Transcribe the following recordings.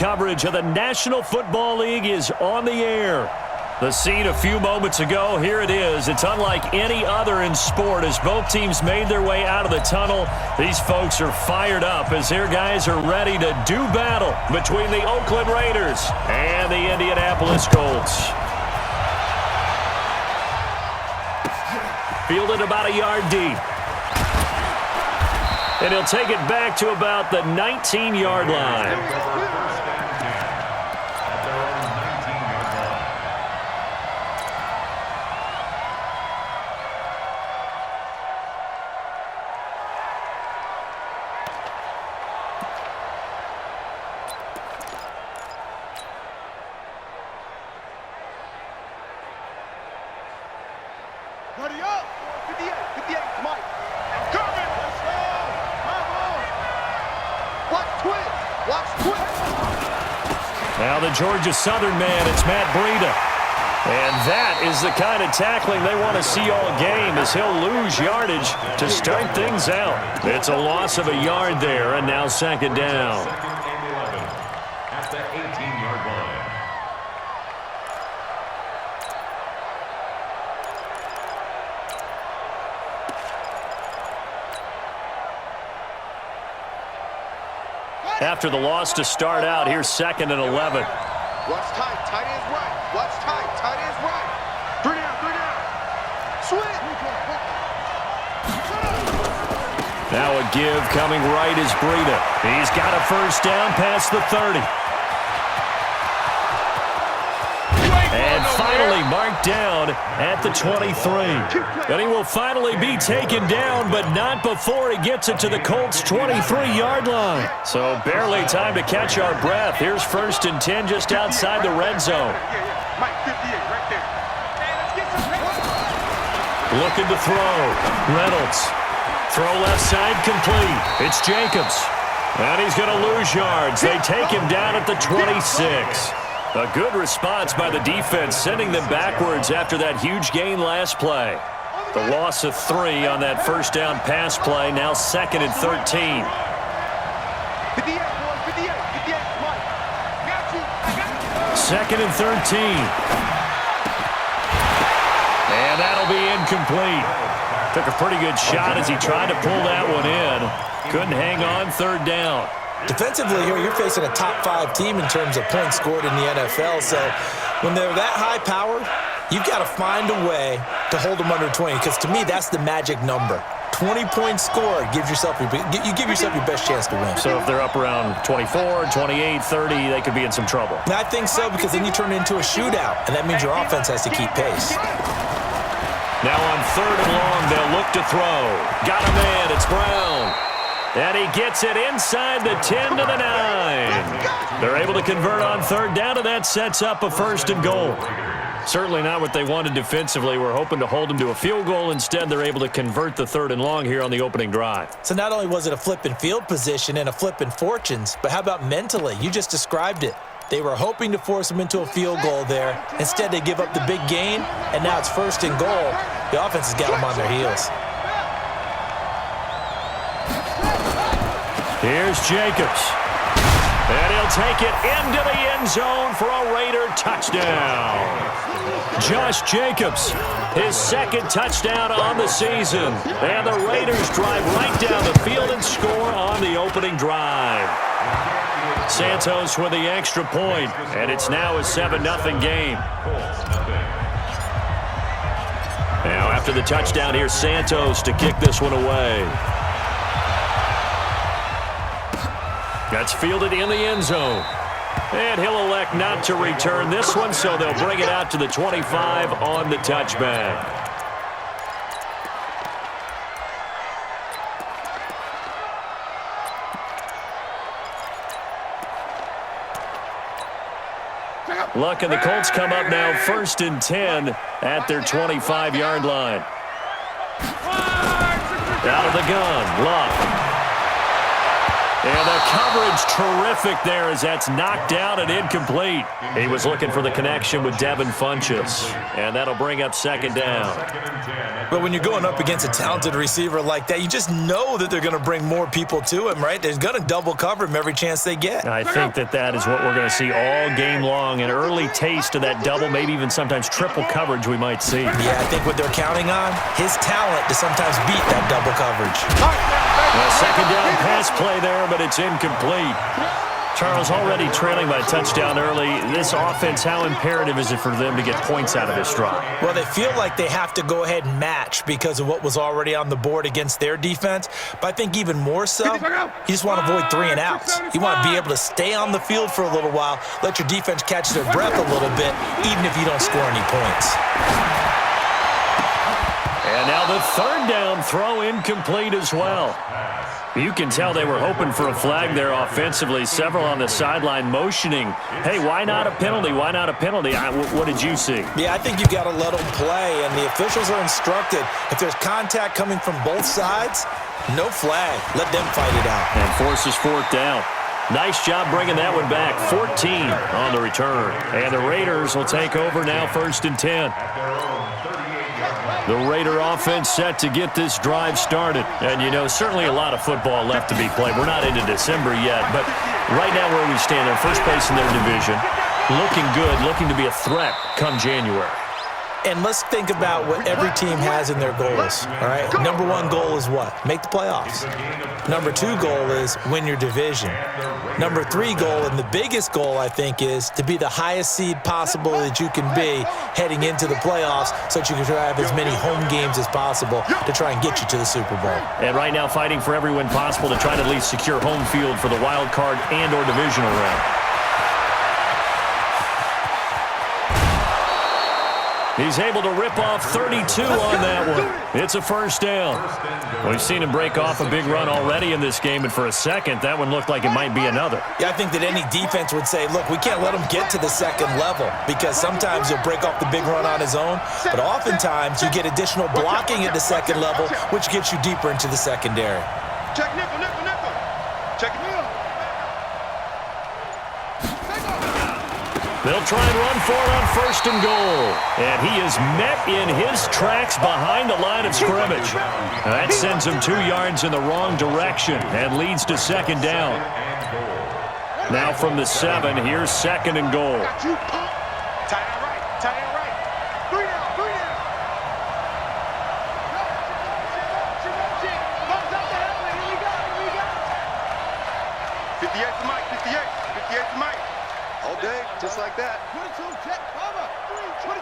Coverage of the National Football League is on the air. The scene a few moments ago, here it is. It's unlike any other in sport as both teams made their way out of the tunnel. These folks are fired up as their guys are ready to do battle between the Oakland Raiders and the Indianapolis Colts. Fielded about a yard deep. And he'll take it back to about the 19-yard line. Ready up! 58, Mike. Coming! Let's go! Come on! Watch twist! Now the Georgia Southern man, it's Matt Breida. And that is the kind of tackling they want to see all game as he'll lose yardage to start things out. It's a loss of a yard there, and now second down. At the 18-yard line. After the loss to start out, here's second and 11. Watch tight end's right. Watch tight end's right. Three down. Swing. Now a give coming right is Breida. He's got a first down past the 30. And finally marked down at the 23. And he will finally be taken down, but not before he gets it to the Colts' 23-yard line. So barely time to catch our breath. Here's first and 10 just outside the red zone. Mike, 58 right there. Looking to throw. Reynolds. Throw left side complete. It's Jacobs. And he's going to lose yards. They take him down at the 26. A good response by the defense, sending them backwards after that huge gain last play. The loss of 3 on that first down pass play, now second and 13. 58, Mike. Got you. Second and 13. And that'll be incomplete. Took a pretty good shot as he tried to pull that one in. Couldn't hang on, third down. Defensively here, you're facing a top-5 team in terms of points scored in the NFL. So when they're that high-powered, you've got to find a way to hold them under 20. Because to me, that's the magic number. 20 points scored gives yourself you give yourself your best chance to win. So if they're up around 24, 28, 30, they could be in some trouble. I think so, because then you turn it into a shootout, and that means your offense has to keep pace. Now on third and long, they'll look to throw. Got a man, it's Brown. And he gets it inside the 10 to the 9. They're able to convert on third down, and that sets up a first and goal. Certainly not what they wanted defensively. We're hoping to hold them to a field goal. Instead, they're able to convert the third and long here on the opening drive. So not only was it a flip in field position and a flip in fortunes, but how about mentally? You just described it. They were hoping to force them into a field goal there. Instead, they give up the big gain, and now it's first and goal. The offense has got them on their heels. Here's Jacobs. And he'll take it into the end zone for a Raider touchdown. Josh Jacobs, his second touchdown on the season. And the Raiders drive right down the field and score on the opening drive. Santos with the extra point, and it's now a 7-0 game. Now after the touchdown, here's Santos to kick this one away. That's fielded in the end zone. And he'll elect not to return this one, so they'll bring it out to the 25 on the touchback. Luck and the Colts come up now first and 10 at their 25-yard line. Out of the gun, Luck. And the coverage terrific there as that's knocked out and incomplete. He was looking for the connection with Devin Funchess. And that'll bring up second down. But when you're going up against a talented receiver like that, you just know that they're going to bring more people to him, right? They're going to double cover him every chance they get. I think that is what we're going to see all game long. An early taste of that double, maybe even sometimes triple coverage we might see. Yeah, I think what they're counting on, his talent to sometimes beat that double coverage. A second down pass play there, but it's incomplete. Charles, already trailing by a touchdown early. This offense, how imperative is it for them to get points out of this drive? Well, they feel like they have to go ahead and match because of what was already on the board against their defense. But I think even more so, you just want to avoid 3 and outs. You want to be able to stay on the field for a little while, let your defense catch their breath a little bit, even if you don't score any points. And now the third down throw incomplete as well. You can tell they were hoping for a flag there offensively. Several on the sideline motioning, hey, why not a penalty? Why not a penalty? What did you see? Yeah, I think you got to let them play, and the officials are instructed. If there's contact coming from both sides, no flag. Let them fight it out. And forces fourth down. Nice job bringing that one back. 14 on the return. And the Raiders will take over now, 1st and 10. The Raider offense set to get this drive started. And, you know, certainly a lot of football left to be played. We're not into December yet, but right now where we stand, they're first place in their division. Looking good, looking to be a threat come January. And let's think about what every team has in their goals, all right? Number 1 goal is what? Make the playoffs. Number 2 goal is win your division. Number 3 goal, and the biggest goal, I think, is to be the highest seed possible that you can be heading into the playoffs so that you can try to have as many home games as possible to try and get you to the Super Bowl. And right now fighting for every win possible to try to at least secure home field for the wild card and or divisional round. He's able to rip off 32 on that one. It's a first down. We've seen him break off a big run already in this game, and for a second, that one looked like it might be another. Yeah, I think that any defense would say, look, we can't let him get to the second level because sometimes he'll break off the big run on his own, but oftentimes you get additional blocking at the second level, which gets you deeper into the secondary. Check nickel, nickel, nickel. Check nickel. They'll try and run for it on 1st and goal. And he is met in his tracks behind the line of scrimmage. That sends him 2 yards in the wrong direction and leads to second down. Now from the 7, here's 2nd and goal. Tie it right, tie it right. 3 down, 3 down. Thumbs up the helmet, here we go, here we go. 58 to Mike, 58 to Mike. All day, just like that. 22, check, cover. 22,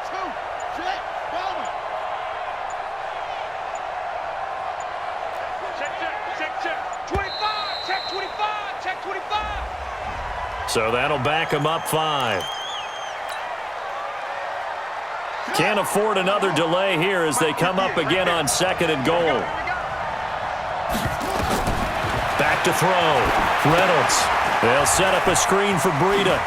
check, cover. Check. 25, check 25, check 25. So that'll back him up 5. Can't afford another delay here as they come up again on 2nd and goal. Back to throw. Reynolds. They'll set up a screen for Breida.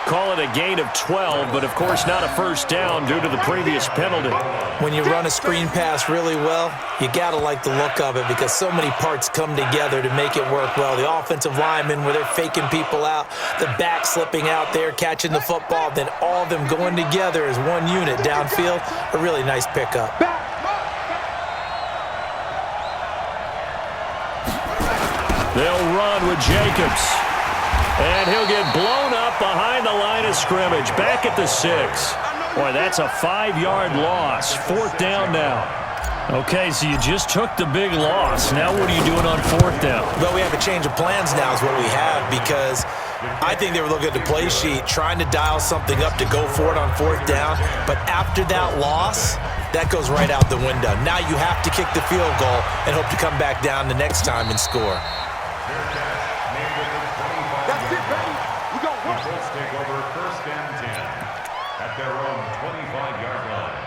Call it a gain of 12, but of course not a first down due to the previous penalty. When you run a screen pass really well, you got to like the look of it because so many parts come together to make it work well. The offensive linemen, where they're faking people out, the back slipping out there, catching the football, then all of them going together as one unit downfield. A really nice pickup. They'll run with Jacobs. And he'll get blown up behind the line of scrimmage. Back at the 6. Boy, that's a 5-yard loss. 4th down now. Okay, so you just took the big loss. Now what are you doing on 4th down? Well, we have a change of plans now is what we have because I think they were looking at the play sheet, trying to dial something up to go for it on 4th down. But after that loss, that goes right out the window. Now you have to kick the field goal and hope to come back down the next time and score. That's it, baby. We go work. The Colts take over 1st and 10 at their own 25-yard line.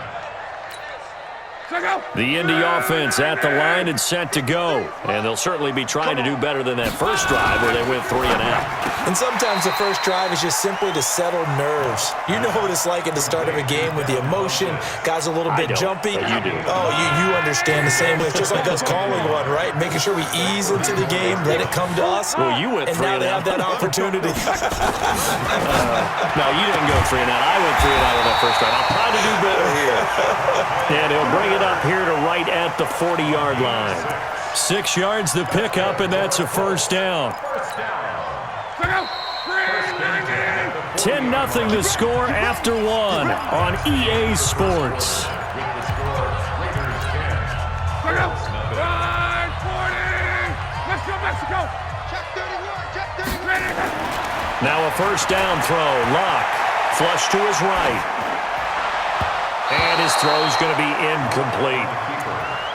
The Indy offense at the line and set to go. And they'll certainly be trying to do better than that first drive where they went 3 and out. And sometimes the first drive is just simply to settle nerves. You know what it's like at the start of a game with the emotion, guys a little bit jumpy. But you do. Oh, you understand the same way. It's just like us calling one, right? Making sure we ease into the game, let it come to us. Well, you went and 3 now and they out. have that opportunity. No, you didn't go 3 and out. I went 3 and out on that first drive. I'll try to do better here. And he'll bring it up here to right at the 40-yard line. 6 yards the pickup, and that's a first down. 10-0 the score after 1 on EA Sports. Now a first down throw. Lock. Flush to his right. And his throw's going to be incomplete.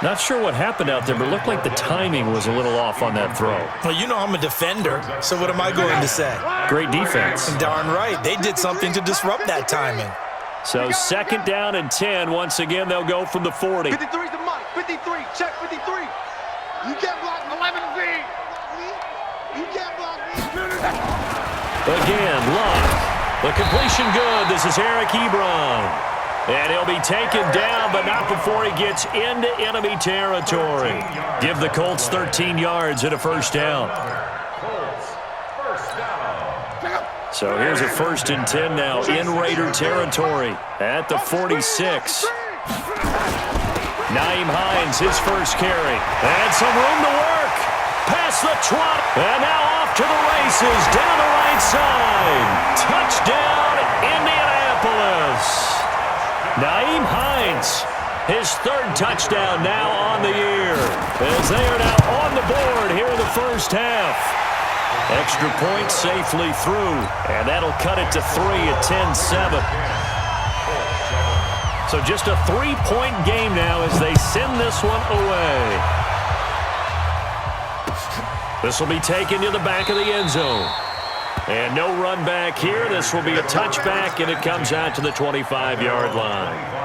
Not sure what happened out there, but it looked like the timing was a little off on that throw. Well, you know I'm a defender, so what am I going to say? Great defense. Darn right. They did something to disrupt that timing. So 2nd down and 10. Once again, they'll go from the 40. 53's the Mike. 53. Check 53. You can't block 11V. You can't block me. Again, Luck. The completion good. This is Eric Ebron. And he'll be taken down, but not before he gets into enemy territory. Give the Colts 13 yards and a first down. So here's a 1st and 10 now in Raider territory at the 46. Naeem Hines, his first carry. And some room to work. Past the 20. And now off to the races down the right side. Touchdown, Indianapolis. Naeem Hines, his 3rd touchdown now on the year, as they are now on the board here in the first half. Extra point safely through, and that'll cut it to 3 at 10-7. So just a 3-point game now as they send this one away. This will be taken to the back of the end zone. And no run back here. This will be a touchback, and it comes out to the 25-yard line.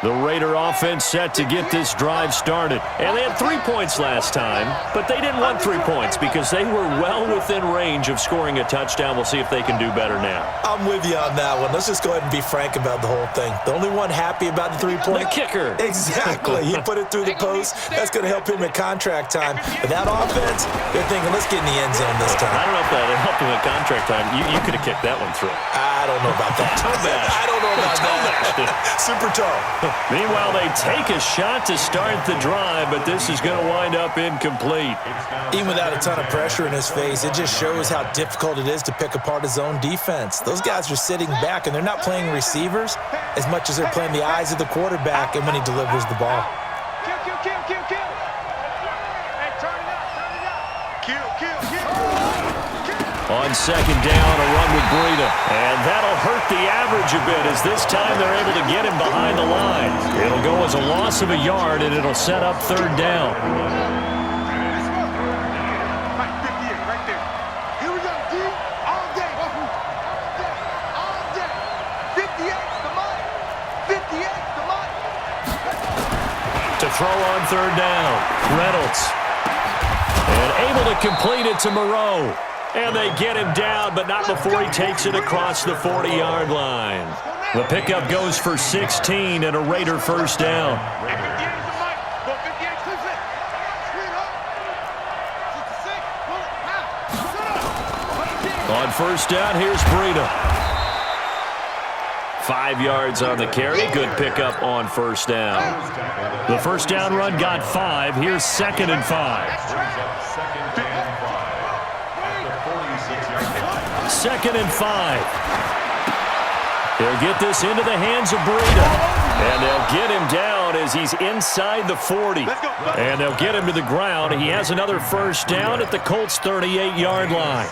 The Raider offense set to get this drive started. And they had 3 points last time, but they didn't want 3 points because they were well within range of scoring a touchdown. We'll see if they can do better now. I'm with you on that one. Let's just go ahead and be frank about the whole thing. The only one happy about the 3-point? The kicker. Exactly. He put it through the post. That's going to help him at contract time. But that offense, they're thinking, let's get in the end zone this time. I don't know if that helped him at contract time. You could have kicked that one through. I don't know about that. Toe bash. I don't know about that. Super toe. Meanwhile, they take a shot to start the drive, but this is going to wind up incomplete. Even without a ton of pressure in his face, it just shows how difficult it is to pick apart his own defense. Those guys are sitting back, and they're not playing receivers as much as they're playing the eyes of the quarterback and when he delivers the ball. Kill. Hey, turn it up. Kill. On 2nd down, a run with Breida. And that'll hurt the average a bit as this time they're able to get him behind the line. It'll go as a loss of a yard, and it'll set up 3rd down. Mike, 58, right there. Here we go, D. All day. All day. 58, the Mike. 58, the Mike. To throw on 3rd down, Reynolds. And able to complete it to Moreau. And they get him down, but not before he takes it across the 40-yard line. The pickup goes for 16 and a Raider first down. On first down, here's Breida. 5 yards on the carry. Good pickup on first down. The first down run got 5. Here's 2nd and 5. 2nd and 5. He'll get this into the hands of Breida. And they'll get him down as he's inside the 40. And they'll get him to the ground. He has another first down at the Colts' 38-yard line.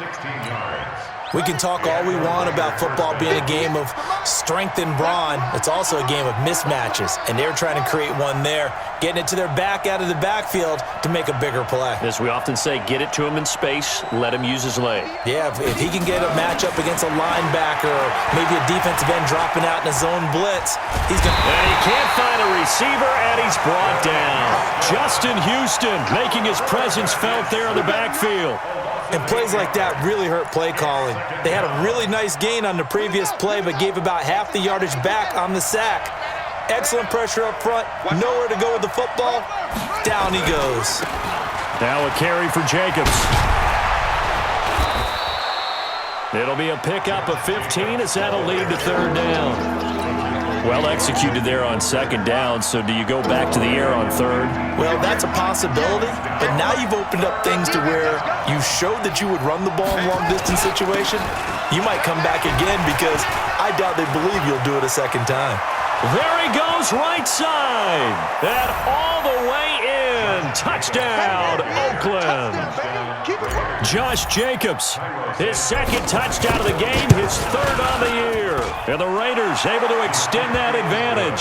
We can talk all we want about football being a game of strength and brawn. It's also a game of mismatches, and they're trying to create one there, getting it to their back out of the backfield to make a bigger play. As we often say, get it to him in space, let him use his leg. Yeah, if he can get a matchup against a linebacker or maybe a defensive end dropping out in a zone blitz, he's going to... And he can't find a receiver, and he's brought down. Justin Houston making his presence felt there in the backfield. And plays like that really hurt play calling. They had a really nice gain on the previous play, but gave about half the yardage back on the sack. Excellent pressure up front, nowhere to go with the football. Down he goes. Now a carry for Jacobs. It'll be a pickup of 15 as that'll lead to third down. Well executed there on second down, so do you go back to the air on third? Well, that's a possibility, but now you've opened up things to where you showed that you would run the ball in long-distance situation. You might come back again because I doubt they believe you'll do it a second time. There he goes, right side. And all the way in. Touchdown, Oakland. Josh Jacobs, his second touchdown of the game, his third on the year. And the Raiders able to extend that advantage.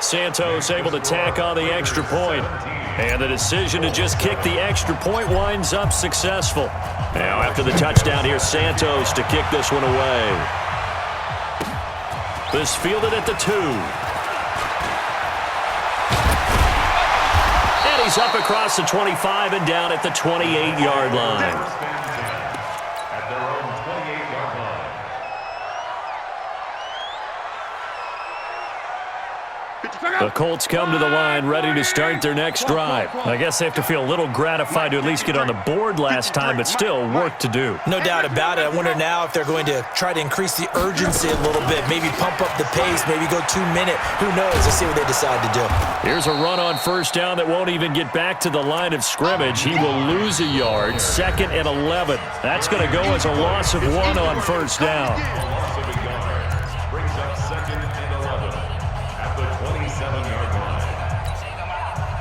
Santos able to tack on the extra point. And the decision to just kick the extra point winds up successful. Now after the touchdown, here's Santos to kick this one away. This fielded at the 2. And he's up across the 25 and down at the 28-yard line. At their own 28-yard line. The Colts come to the line ready to start their next drive. I guess they have to feel a little gratified to at least get on the board last time, but still work to do. No doubt about it. I wonder now if they're going to try to increase the urgency a little bit, maybe pump up the pace, maybe go 2 minute. Who knows? Let's see what they decide to do. Here's a run on first down that won't even get back to the line of scrimmage. He will lose a yard, 2nd and 11. That's going to go as a loss of 1 on first down. Loss of a yard brings up 2nd and 11 at the 27-yard line.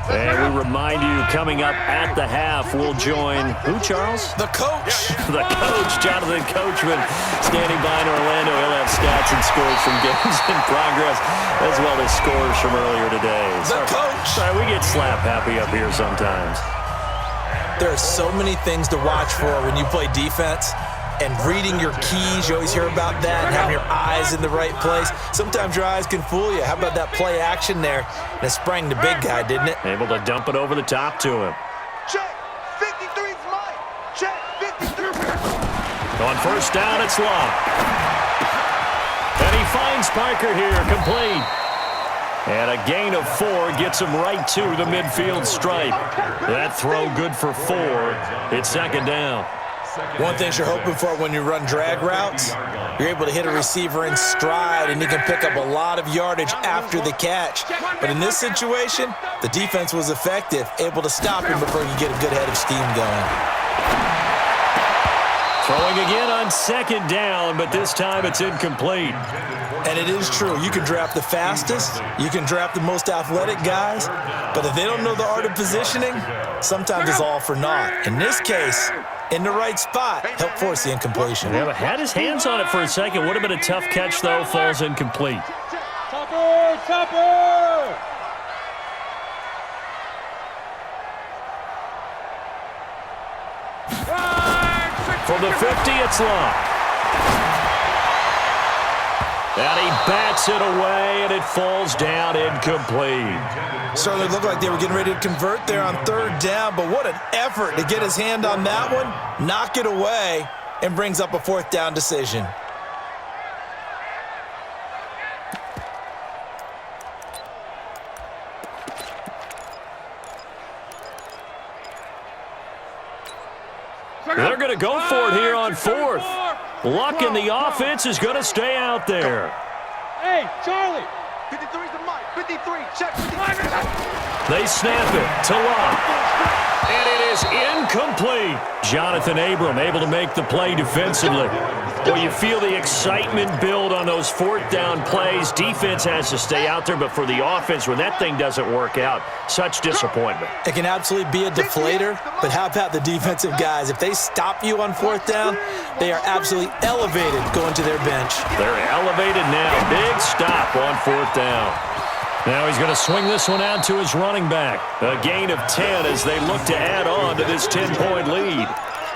And we remind you, coming up at the half, we'll join who, Charles? The coach. The coach, Jonathan Coachman, standing by in Orlando. He'll have stats and scores from games in progress, as well as scores from earlier today. The coach. Sorry, we get slap happy up here sometimes. There are so many things to watch for when you play defense. And reading your keys, you always hear about that, and having your eyes in the right place. Sometimes your eyes can fool you. How about that play action there? And it sprang the big guy, didn't it? Able to dump it over the top to him. Check. 53's mine. Check. 53. On first down, it's Long. And he finds Parker here, complete. And a gain of 4 gets him right to the midfield stripe. That throw good for 4. It's second down. One thing you're hoping for when you run drag routes, you're able to hit a receiver in stride, and he can pick up a lot of yardage after the catch. But in this situation, the defense was effective, able to stop him before you get a good head of steam going. Throwing again on second down, but this time it's incomplete. And it is true. You can draft the fastest, you can draft the most athletic guys, but if they don't know the art of positioning, sometimes it's all for naught. In this case, in the right spot, help force the incompletion. Yeah, but had his hands on it for a second. Would have been a tough catch, though. Falls incomplete. Topper! Topper! From the 50, it's Long. And he bats it away, and it falls down incomplete. Certainly looked like they were getting ready to convert there on third down, but what an effort to get his hand on that one, knock it away, and brings up a fourth down decision. They're going to go for it here on fourth. Luck in the offense is going to stay out there. Hey, Charlie! 53's the mic. 53. Check. 53. They snap it to Luck. And it is incomplete. Jonathan Abram able to make the play defensively. Well, you feel the excitement build on those fourth down plays. Defense has to stay out there, but for the offense, when that thing doesn't work out, such disappointment. It can absolutely be a deflator, but how about the defensive guys? If they stop you on fourth down, they are absolutely elevated going to their bench. They're elevated now. Big stop on fourth down. Now he's going to swing this one out to his running back. A gain of 10 as they look to add on to this 10-point lead.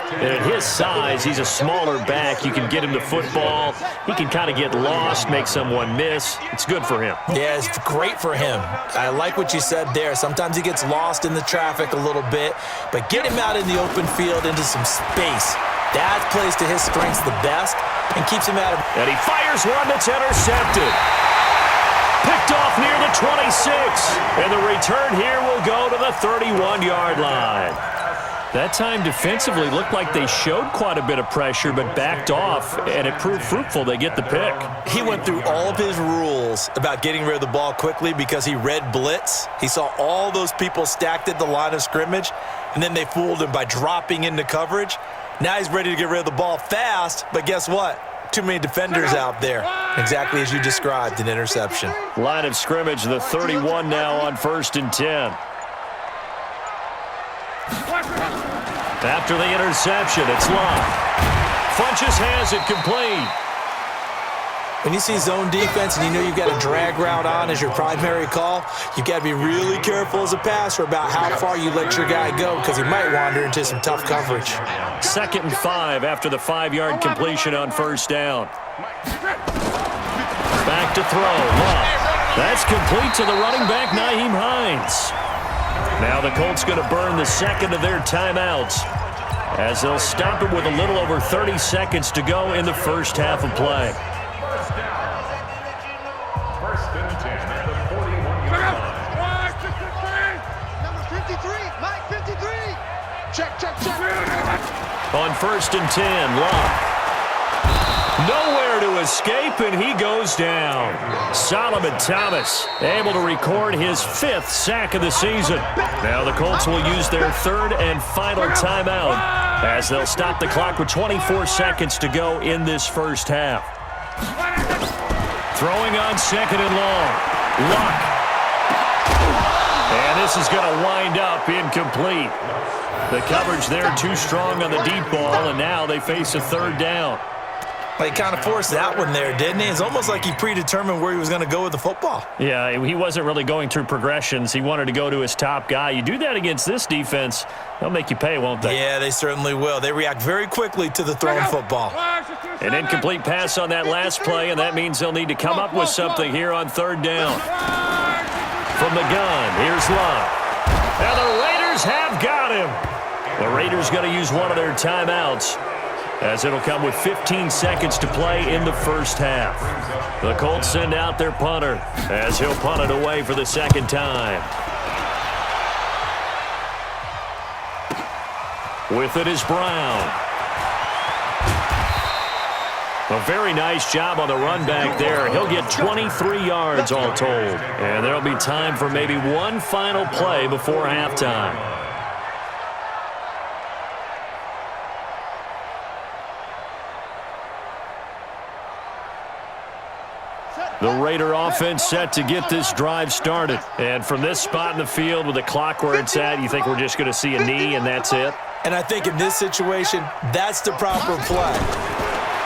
And at his size, he's a smaller back. You can get him to football. He can kind of get lost, make someone miss. It's good for him. Yeah, it's great for him. I like what you said there. Sometimes he gets lost in the traffic a little bit, but get him out in the open field into some space. That plays to his strengths the best and keeps him out of... And he fires one that's intercepted. Picked off near the 26. And the return here will go to the 31-yard line. That time defensively looked like they showed quite a bit of pressure but backed off, and it proved fruitful. They get the pick. He went through all of his rules about getting rid of the ball quickly because he read blitz. He saw all those people stacked at the line of scrimmage, and then they fooled him by dropping into coverage. Now he's ready to get rid of the ball fast, but guess what? Too many defenders out there. Exactly as you described, an interception. Line of scrimmage, the 31 now on 1st and 10. After the interception, it's Love. Funches has it complete. When you see zone defense and you know you've got a drag route on as your primary call, you've got to be really careful as a passer about how far you let your guy go because he might wander into some tough coverage. 2nd and 5 after the 5-yard completion on 1st down. Back to throw. Love. That's complete to the running back, Nyheim Hines. Now the Colts going to burn the second of their timeouts as they'll stop it with a little over 30 seconds to go in the first half of play. First and 10 at the 41-yard line. Number 53, Mike 53. Check, check, check. On 1st and 10, Love. Nowhere to escape, and he goes down. Solomon Thomas able to record his 5th sack of the season. Now the Colts will use their 3rd and final timeout as they'll stop the clock with 24 seconds to go in this first half. Throwing on 2nd and long. Luck. And this is going to wind up incomplete. The coverage there too strong on the deep ball, and now they face a 3rd down. He kind of forced that one there, didn't he? It's almost like he predetermined where he was going to go with the football. Yeah, he wasn't really going through progressions. He wanted to go to his top guy. You do that against this defense, they'll make you pay, won't they? Yeah, they certainly will. They react very quickly to the thrown football. An incomplete pass on that last play, and that means they'll need to come up with something here on 3rd down. From the gun, here's Love. And the Raiders have got him. The Raiders going to use one of their timeouts, as it'll come with 15 seconds to play in the first half. The Colts send out their punter as he'll punt it away for the 2nd time. With it is Brown. A very nice job on the run back there. He'll get 23 yards all told. And there'll be time for maybe one final play before halftime. The Raider offense set to get this drive started. And from this spot in the field with the clock where it's at, you think we're just going to see a knee and that's it? And I think in this situation, that's the proper play.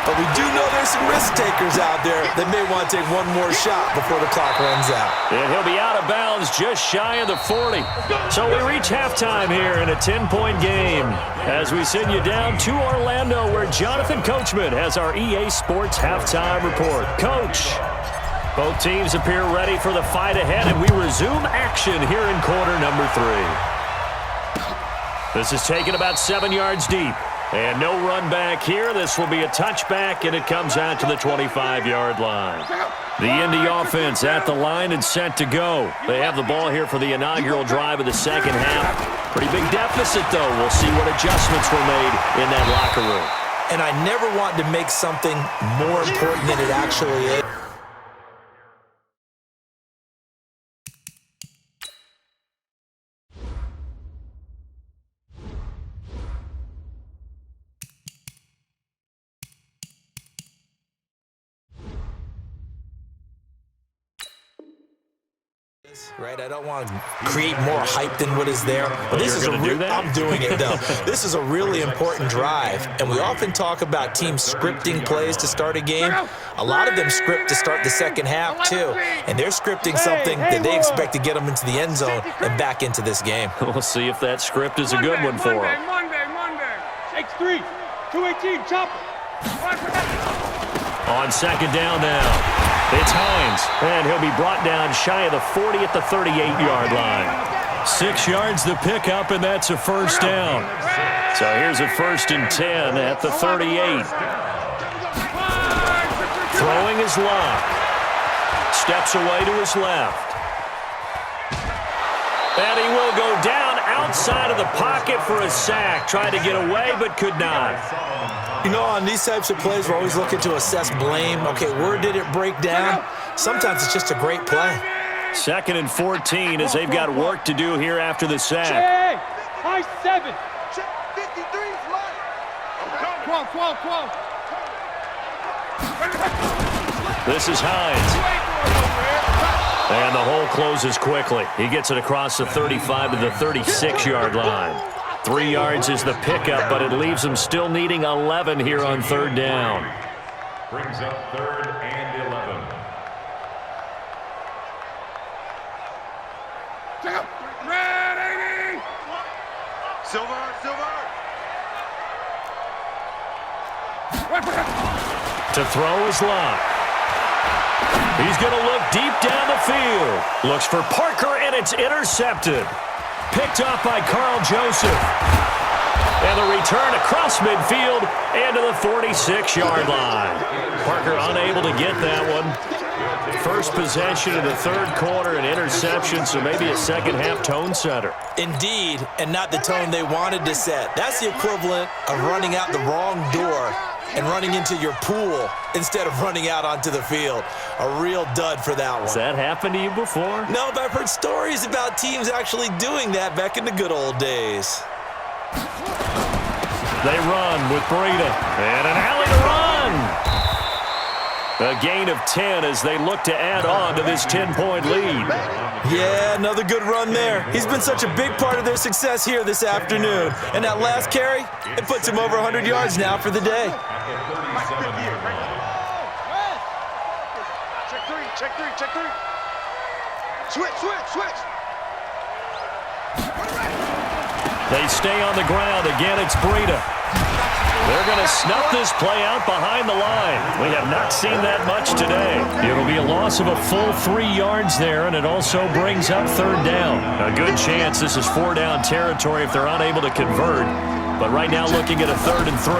But we do know there's some risk takers out there that may want to take one more shot before the clock runs out. And he'll be out of bounds just shy of the 40. So we reach halftime here in a 10-point game as we send you down to Orlando where Jonathan Coachman has our EA Sports halftime report. Coach, both teams appear ready for the fight ahead, and we resume action here in quarter number 3. This is taken about 7 yards deep. And no run back here. This will be a touchback, and it comes out to the 25-yard line. The Indy offense at the line and set to go. They have the ball here for the inaugural drive of the second half. Pretty big deficit, though. We'll see what adjustments were made in that locker room. And I never want to make something more important than it actually is. Right, I don't want to create more hype than what is there. But this is I'm doing it though. This is a really important drive, and we often talk about teams scripting plays to start a game. A lot of them script to start the second half too, and they're scripting something that they expect to get them into the end zone and back into this game. We'll see if that script is a good one for them. Monday. Shakes 3. 218. Chopper. On second down now. It's Hines, and he'll be brought down shy of the 40 at the 38-yard line. 6 yards the pickup, and that's a first down. So here's a 1st and 10 at the 38. Throwing his lock. Steps away to his left. And he will go down outside of the pocket for a sack. Tried to get away, but could not. You know, on these types of plays, we're always looking to assess blame. Okay, where did it break down? Sometimes it's just a great play. 2nd and 14 as they've got work to do here after the sack. Hey, high 7. Check 53 fly. This is Hines. And the hole closes quickly. He gets it across the 35 to the 36-yard line. 3 yards is the pickup, but it leaves them still needing 11 here on 3rd down. Brings up 3rd and 11. Ready! Silver. To throw his lock. He's going to look deep down the field. Looks for Parker, and it's intercepted. Picked up by Carl Joseph. And the return across midfield and to the 46-yard line. Parker unable to get that one. First possession of the 3rd quarter, an interception, so maybe a second-half tone setter. Indeed, and not the tone they wanted to set. That's the equivalent of running out the wrong door and running into your pool instead of running out onto the field. A real dud for that one. Has that happened to you before? No, but I've heard stories about teams actually doing that back in the good old days. They run with Breida. And an alley to run. A gain of 10 as they look to add on to this 10-point lead. Yeah, another good run there. He's been such a big part of their success here this afternoon. And that last carry, it puts him over 100 yards now for the day. Check three. Switch. They stay on the ground. Again, it's Breida. They're going to snuff this play out behind the line. We have not seen that much today. It'll be a loss of a full 3 yards there, and it also brings up 3rd down. A good chance this is 4-down territory if they're unable to convert. But right now looking at a 3rd and 3.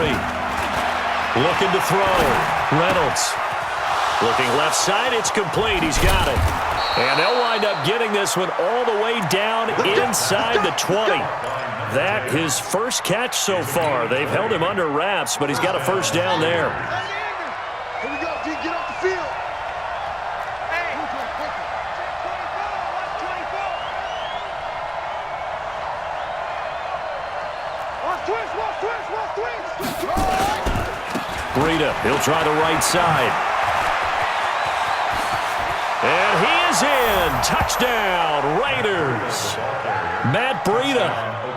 Looking to throw. Reynolds. Looking left side. It's complete. He's got it. And they'll wind up getting this one all the way down inside the 20. That his first catch so far. They've held him under wraps, but he's got a first down there. Here we go, D. Get off the field. Breida, he'll try the right side. And he is in. Touchdown, Raiders. Matt Breida.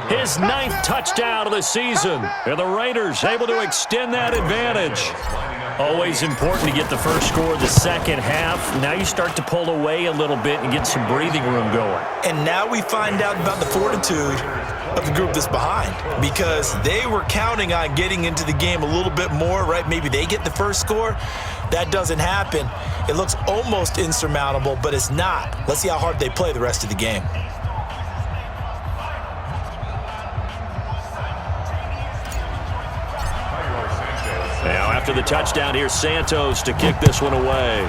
His 9th touchdown of the season. And the Raiders able to extend that advantage. Always important to get the first score of the second half. Now you start to pull away a little bit and get some breathing room going. And now we find out about the fortitude of the group that's behind, because they were counting on getting into the game a little bit more, right? Maybe they get the first score. That doesn't happen. It looks almost insurmountable, but it's not. Let's see how hard they play the rest of the game. Now, after the touchdown, here's Santos to kick this one away.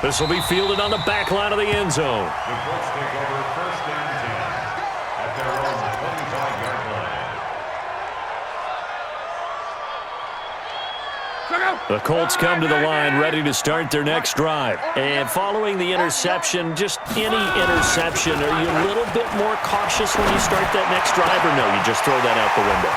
This will be fielded on the back line of the end zone. The Colts take over 1st and 10 at their own 25-yard line. The Colts come to the line ready to start their next drive. And following the interception, just any interception, are you a little bit more cautious when you start that next drive, or no, you just throw that out the window?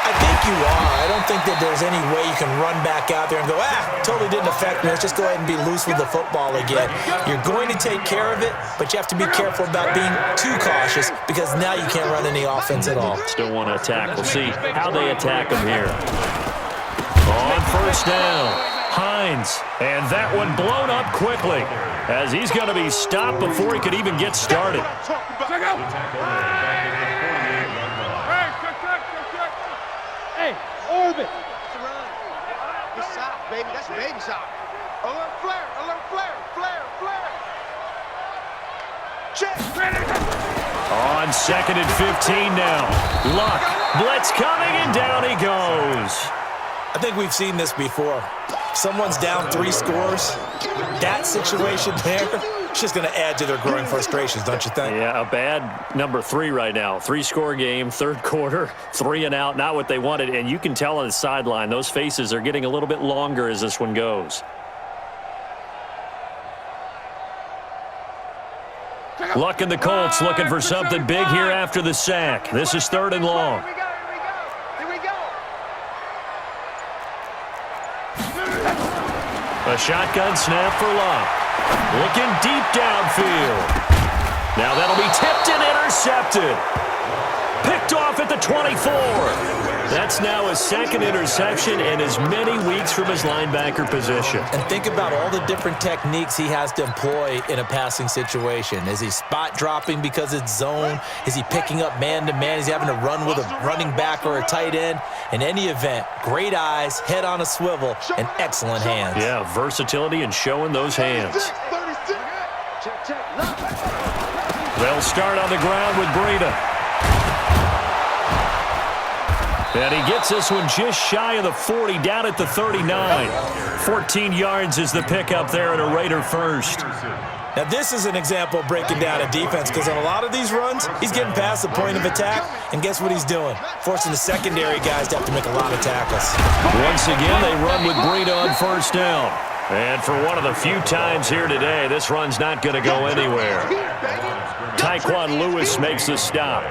I think you are. I don't think that there's any way you can run back out there and go, totally didn't affect me. Let's just go ahead and be loose with the football again. You're going to take care of it, but you have to be careful about being too cautious because now you can't run any offense at all. Still want to attack. We'll see how they attack him here. On first down, Hines. And that one blown up quickly as he's going to be stopped before he could even get started. Hey, Orbit. That's a run. Good shot, baby. That's a baby shot. Alert flare, alert flare, flare, flare. Check. On 2nd and 15 now. Luck. Blitz coming, and down he goes. I think we've seen this before. Someone's down 3 scores. That situation there, it's just going to add to their growing frustrations, don't you think? Yeah, a bad number 3 right now. 3-score game, third quarter, 3 and out, not what they wanted. And you can tell on the sideline, those faces are getting a little bit longer as this one goes. Luck and the Colts looking for something big here after the sack. This is 3rd and long. A shotgun snap for Luck. Looking deep downfield. Now that'll be tipped and intercepted. Picked off at the 24. That's now his 2nd interception in as many weeks from his linebacker position. And think about all the different techniques he has to employ in a passing situation. Is he spot dropping because it's zone? Is he picking up man-to-man? Is he having to run with a running back or a tight end? In any event, great eyes, head on a swivel, and excellent hands. Yeah, versatility and showing those hands. They'll start on the ground with Breida. And he gets this one just shy of the 40, down at the 39. 14 yards is the pickup there, and a Raider first. Now, this is an example of breaking down a defense because on a lot of these runs, he's getting past the point of attack, and guess what he's doing? Forcing the secondary guys to have to make a lot of tackles. Once again, they run with Breida on first down. And for one of the few times here today, this run's not going to go anywhere. Tyquan Lewis makes the stop.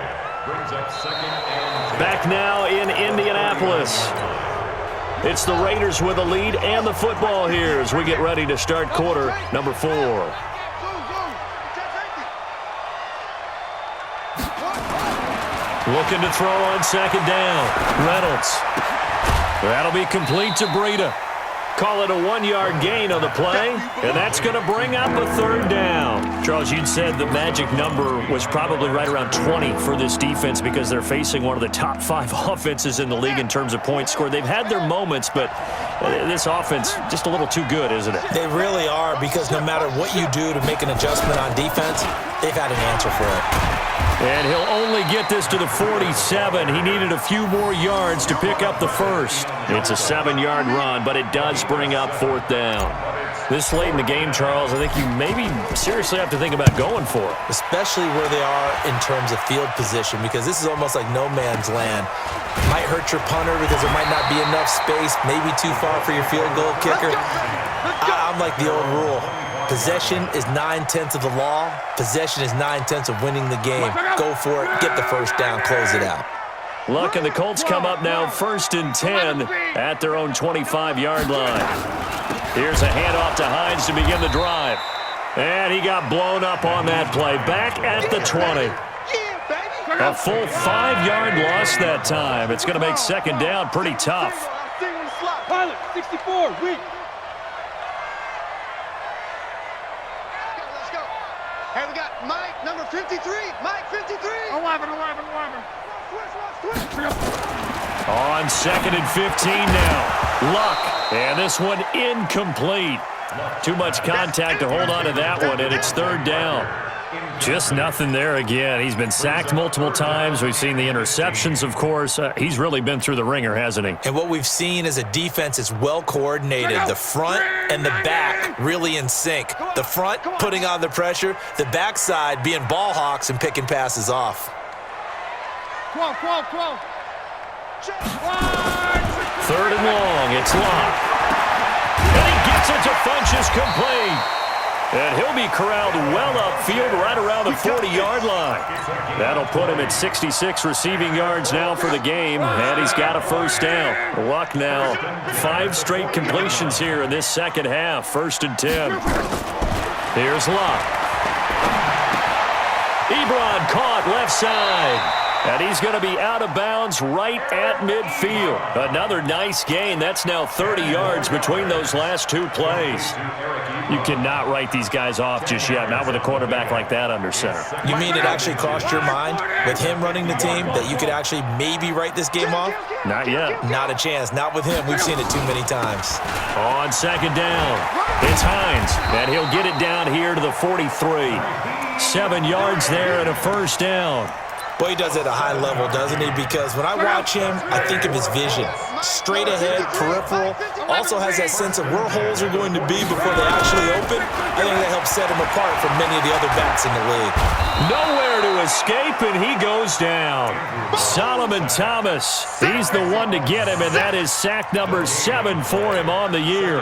Back now in Indianapolis. It's the Raiders with a lead and the football here as we get ready to start quarter number 4. Looking to throw on 2nd down. Reynolds. That'll be complete to Breida. Call it a 1-yard gain on the play, and that's going to bring up a 3rd down. Charles, you'd said the magic number was probably right around 20 for this defense because they're facing one of the top 5 offenses in the league in terms of points scored. They've had their moments, but this offense just a little too good, isn't it? They really are because no matter what you do to make an adjustment on defense, they've had an answer for it. And he'll only get this to the 47. He needed a few more yards to pick up the first. It's a 7-yard run, but it does bring up 4th down. This late in the game, Charles, I think you maybe seriously have to think about going for it. Especially where they are in terms of field position because this is almost like no man's land. Might hurt your punter because there might not be enough space, maybe too far for your field goal kicker. I'm like the old rule. Possession is 9/10 of the law. Possession is 9/10 of winning the game. Go for it. Get the first down. Close it out. Luck and the Colts come up now 1st and 10 at their own 25-yard line. Here's a handoff to Hines to begin the drive. And he got blown up on that play. Back at the 20. A full 5-yard loss that time. It's going to make 2nd down pretty tough. Pilot, 64, weak. Hey, we got Mike, number 53. Mike, 53. 11. On 2nd and 15 now. Luck. And this one incomplete. Too much contact to hold on to that one, and it's 3rd down. Just nothing there again. He's been sacked multiple times. We've seen the interceptions, of course. He's really been through the ringer, hasn't he? And what we've seen is a defense that's well coordinated. The front and the back really in sync. The front putting on the pressure. The backside being ball hawks and picking passes off. 12. 3rd and long. It's Luck. And he gets it to Funchess complete. And he'll be corralled well upfield right around the 40-yard line. That'll put him at 66 receiving yards now for the game, and he's got a first down. Luck now, 5 straight completions here in this second half, 1st and 10. Here's Luck. Ebron caught left side. And he's going to be out of bounds right at midfield. Another nice gain. That's now 30 yards between those last 2 plays. You cannot write these guys off just yet, not with a quarterback like that under center. You mean it actually crossed your mind with him running the team that you could actually maybe write this game off? Not yet. Not a chance. Not with him. We've seen it too many times. On second down, it's Hines, and he'll get it down here to the 43. 7 yards there and a first down. Boy, he does it at a high level, doesn't he? Because when I watch him, I think of his vision. Straight ahead, peripheral. Also has that sense of where holes are going to be before they actually open. I think that helps set him apart from many of the other backs in the league. Nowhere to escape, and he goes down. Solomon Thomas, he's the one to get him, and that is sack number 7 for him on the year.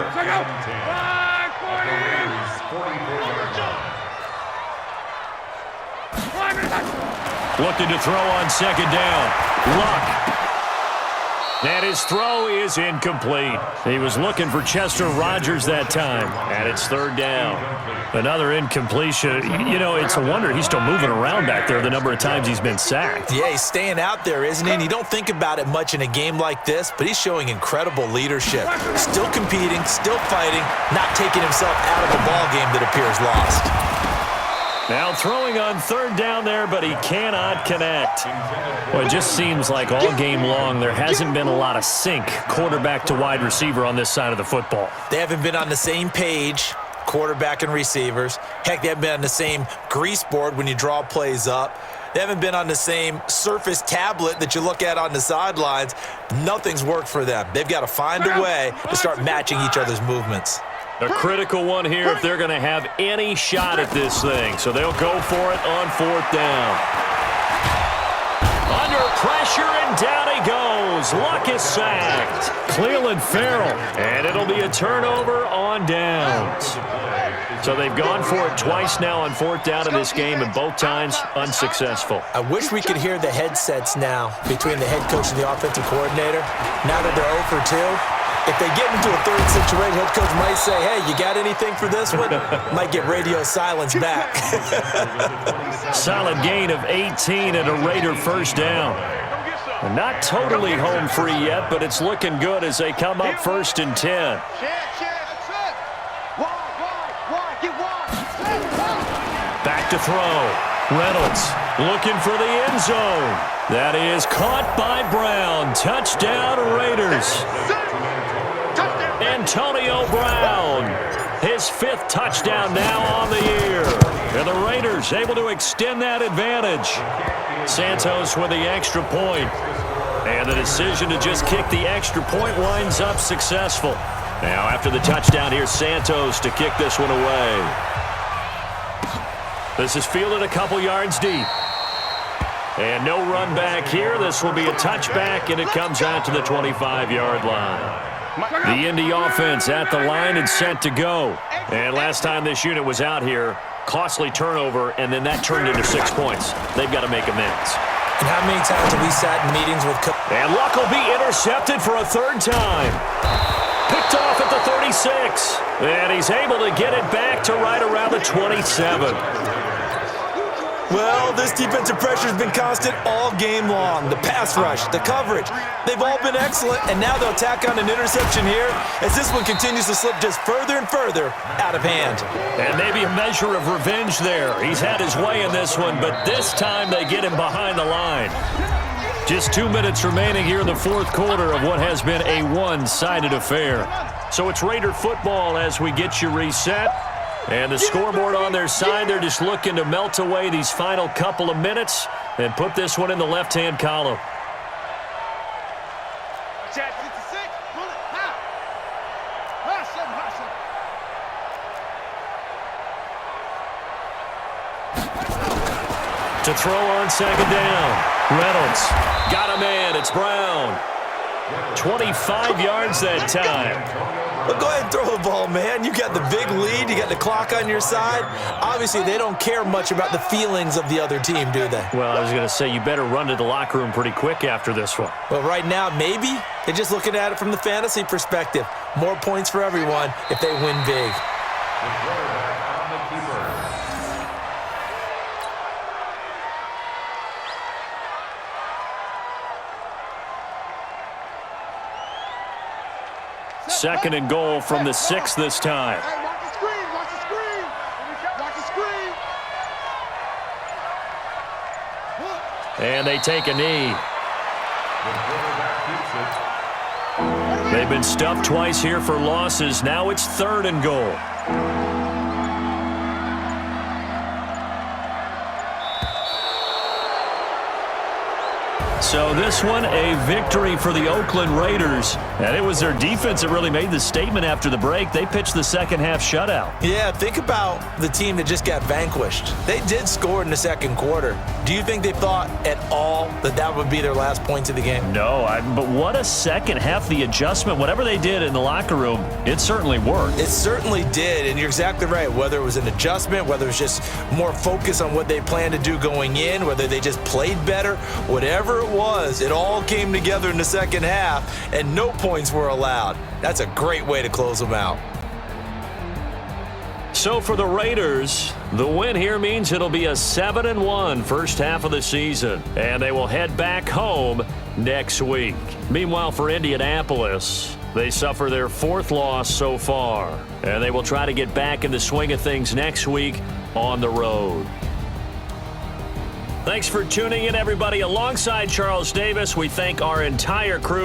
Looking to throw on second down. Luck. And his throw is incomplete. He was looking for Chester Rogers that time. And it's 3rd down. Another incompletion. You know, it's a wonder he's still moving around back there the number of times he's been sacked. Yeah, he's staying out there, isn't he? And you don't think about it much in a game like this, but he's showing incredible leadership. Still competing, still fighting, not taking himself out of a ball game that appears lost. Now throwing on 3rd down there, but he cannot connect. Well, it just seems like all game long there hasn't been a lot of sync quarterback to wide receiver on this side of the football. They haven't been on the same page, quarterback and receivers. Heck, they haven't been on the same grease board when you draw plays up. They haven't been on the same Surface tablet that you look at on the sidelines. Nothing's worked for them. They've got to find a way to start matching each other's movements. A critical one here if they're going to have any shot at this thing. So they'll go for it on 4th down. Under pressure, and down he goes. Luck is sacked. Cleveland Farrell, and it'll be a turnover on downs. So they've gone for it twice now on 4th down in this game, and both times unsuccessful. I wish we could hear the headsets now between the head coach and the offensive coordinator. Now that they're 0 for 2. If they get into a 3rd situation, head coach might say, hey, you got anything for this one? Might get radio silence back. Solid gain of 18 and a Raider first down. Not totally home free yet, but it's looking good as they come up 1st and 10. Back to throw. Reynolds looking for the end zone. That is caught by Brown. Touchdown Raiders. Antonio Brown, his 5th touchdown now on the year. And the Raiders able to extend that advantage. Santos with the extra point. And the decision to just kick the extra point winds up successful. Now after the touchdown, here's Santos to kick this one away. This is fielded a couple yards deep. And no run back here. This will be a touchback, and it comes out to the 25-yard line. The Indy offense at the line and set to go. And last time this unit was out here, costly turnover, and then that turned into 6 points. They've got to make amends. And how many times have we sat in meetings with... And Luck will be intercepted for a 3rd time. Picked off at the 36. And he's able to get it back to right around the 27. Well, this defensive pressure has been constant all game long. The pass rush, the coverage, they've all been excellent, and now they'll tack on an interception here as this one continues to slip just further and further out of hand. And maybe a measure of revenge there. He's had his way in this one, but this time they get him behind the line. Just 2 minutes remaining here in the 4th quarter of what has been a one-sided affair. So it's Raider football as we get you reset. And the scoreboard on their side, they're just looking to melt away these final couple of minutes and put this one in the left-hand column. To throw on second down. Reynolds got a man. It's Brown. 25 yards that time. Well, go ahead and throw the ball, man. You got the big lead. You got the clock on your side. Obviously, they don't care much about the feelings of the other team, do they? Well, I was going to say, you better run to the locker room pretty quick after this one. Well, right now, maybe. They're just looking at it from the fantasy perspective. More points for everyone if they win big. Second and goal from the 6 this time. Hey, watch the screen, watch the screen. Watch the screen. And they take a knee. They've been stuffed twice here for losses. Now it's 3rd and goal. So this one, a victory for the Oakland Raiders. And it was their defense that really made the statement after the break. They pitched the second half shutout. Yeah, think about the team that just got vanquished. They did score in the second quarter. Do you think they thought at all that that would be their last points of the game? No, but what a second half. The adjustment, whatever they did in the locker room, it certainly worked. It certainly did, and you're exactly right. Whether it was an adjustment, whether it was just more focus on what they planned to do going in, whether they just played better, whatever it was, it all came together in the second half, and no points were allowed. That's a great way to close them out. So for the Raiders, the win here means it'll be a 7-1 first half of the season, and they will head back home next week. Meanwhile, for Indianapolis, they suffer their 4th loss so far, and they will try to get back in the swing of things next week on the road. Thanks for tuning in, everybody. Alongside Charles Davis, we thank our entire crew.